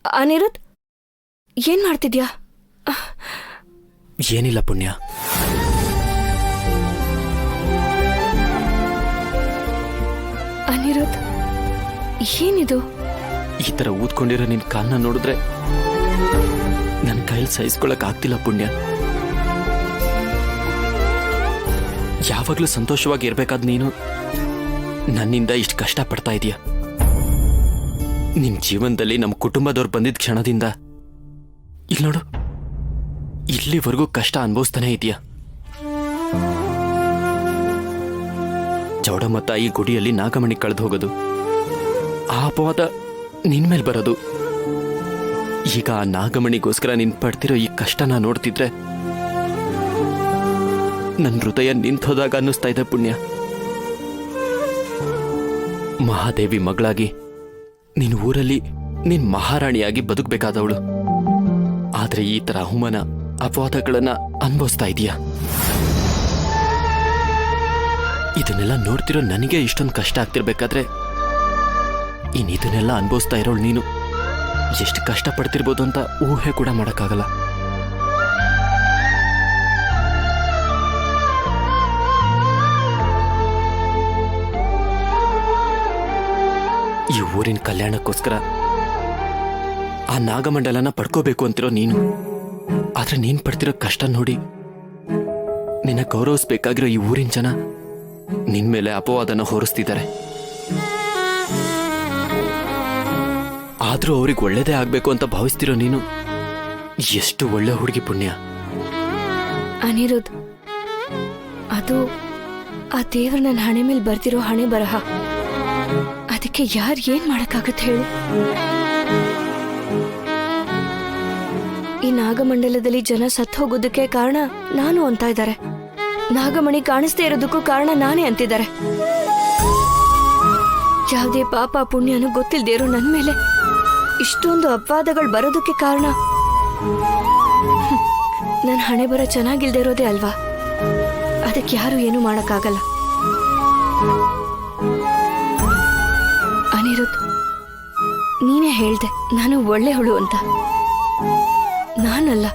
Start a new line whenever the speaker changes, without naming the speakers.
ಅನಿರುದ್ಧ್, ಏನ್ ಮಾಡ್ತಿದ್ಯಾ?
ಏನಿಲ್ಲ ಪುಣ್ಯ.
ಅನಿರುದ್ಧ್, ಏನಿದು?
ಈ ತರ ಊದ್ಕೊಂಡಿರೋ ನಿನ್ ಕಾಲ್ನ ನೋಡಿದ್ರೆ ನನ್ನ ಕೈಯಲ್ಲಿ ಸಹಿಸ್ಕೊಳಕ್ ಆಗ್ತಿಲ್ಲ ಪುಣ್ಯ. ಯಾವಾಗ್ಲೂ ಸಂತೋಷವಾಗಿ ಇರ್ಬೇಕಾದ್ ನೀನು ನನ್ನಿಂದ ಇಷ್ಟು ಕಷ್ಟ ಪಡ್ತಾ ಇದೀಯ. ನಿಮ್ ಜೀವನದಲ್ಲಿ ನಮ್ಮ ಕುಟುಂಬದವ್ರು ಬಂದಿದ್ದ ಕ್ಷಣದಿಂದ ಇಲ್ಲಿ ನೋಡು, ಇಲ್ಲಿವರೆಗೂ ಕಷ್ಟ ಅನುಭವಿಸ್ತಾನೆ ಇದೆಯಾ. ಚೌಡಮ್ಮ ತಾಯಿ ಗುಡಿಯಲ್ಲಿ ನಾಗಮಣಿ ಕಳೆದು ಹೋಗೋದು, ಆ ಅಪವಾದ ನಿನ್ ಮೇಲೆ ಬರೋದು, ಈಗ ಆ ನಾಗಮಣಿಗೋಸ್ಕರ ನೀನ್ ಪಡ್ತಿರೋ ಈ ಕಷ್ಟನ ನೋಡ್ತಿದ್ರೆ ನನ್ನ ಹೃದಯ ನಿಂತೋದಾಗ ಅನ್ನಿಸ್ತಾ ಇದೆ ಪುಣ್ಯ. ಮಹಾದೇವಿ ಮಗಳಾಗಿ ನೀನು ಊರಲ್ಲಿ ನೀನ್ ಮಹಾರಾಣಿಯಾಗಿ ಬದುಕಬೇಕಾದವಳು. ಆದ್ರೆ ಈ ತರ ಅವಮಾನ ಅಪವಾದಗಳನ್ನ ಅನುಭವಿಸ್ತಾ ಇದೀಯ. ಇದನ್ನೆಲ್ಲ ನೋಡ್ತಿರೋ ನನಗೆ ಇಷ್ಟೊಂದು ಕಷ್ಟ ಆಗ್ತಿರ್ಬೇಕಾದ್ರೆ ಇದನ್ನೆಲ್ಲ ಅನುಭವಿಸ್ತಾ ಇರೋಳು ನೀನು ಎಷ್ಟು ಕಷ್ಟ ಪಡ್ತಿರ್ಬೋದು ಅಂತ ಊಹೆ ಕೂಡ ಮಾಡಕ್ಕಾಗಲ್ಲ. ಈ ಊರಿನ ಕಲ್ಯಾಣಕ್ಕೋಸ್ಕರ ಆ ನಾಗಮಂಡಲನ ಪಡ್ಕೋಬೇಕು ಅಂತಿರೋ ನೀನು, ಆದ್ರೆ ನೀನ್ ಪಡ್ತಿರೋ ಕಷ್ಟ ನೋಡಿ ನಿನ್ನ ಗೌರವಿಸ್ಬೇಕಾಗಿರೋ ಈ ಊರಿನ ಜನ ನಿನ್ ಮೇಲೆ ಅಪವಾದನ ಹೊರಿಸ್ತಿದ್ದಾರೆ. ಆದ್ರೂ ಅವ್ರಿಗೆ ಒಳ್ಳೇದೇ ಆಗ್ಬೇಕು ಅಂತ ಭಾವಿಸ್ತಿರೋ ನೀನು ಎಷ್ಟು ಒಳ್ಳೆ ಹುಡುಗಿ ಪುಣ್ಯ.
ಅನಿರುದ್ಧ್, ಅದು ಆ ದೇವ್ರ ನನ್ನ ಹಣೆ ಮೇಲೆ ಬರ್ತಿರೋ ಹಣೆ ಬರಹ. ಅದಕ್ಕೆ ಯಾರು ಏನ್ ಮಾಡಕ್ಕಾಗತ್ತೆ ಹೇಳು? ಈ ನಾಗಮಂಡಲದಲ್ಲಿ ಜನ ಸತ್ತು ಹೋಗೋದಕ್ಕೆ ಕಾರಣ ನಾನು ಅಂತ ಇದ್ದಾರೆ. ನಾಗಮಣಿ ಕಾಣಿಸ್ದೇ ಇರೋದಕ್ಕೂ ಕಾರಣ ನಾನೇ ಅಂತಿದ್ದಾರೆ. ಯಾವುದೇ ಪಾಪ ಪುಣ್ಯನೂ ಗೊತ್ತಿಲ್ದೇ ಇರೋ ನನ್ ಮೇಲೆ ಇಷ್ಟೊಂದು ಅಪವಾದಗಳು ಬರೋದಕ್ಕೆ ಕಾರಣ ನನ್ನ ಹಣೆ ಬರ ಚೆನ್ನಾಗಿಲ್ದೇ ಇರೋದೇ ಅಲ್ವಾ? ಅದಕ್ಕೆ ಯಾರು ಏನು ಮಾಡಕ್ಕಾಗಲ್ಲ. ಅನಿರುದ್ಧ್, ನೀನೇ ಹೇಳ್ದೆ ನಾನು ಒಳ್ಳೆ ಹುಳು ಅಂತ. ನಾನಲ್ಲ,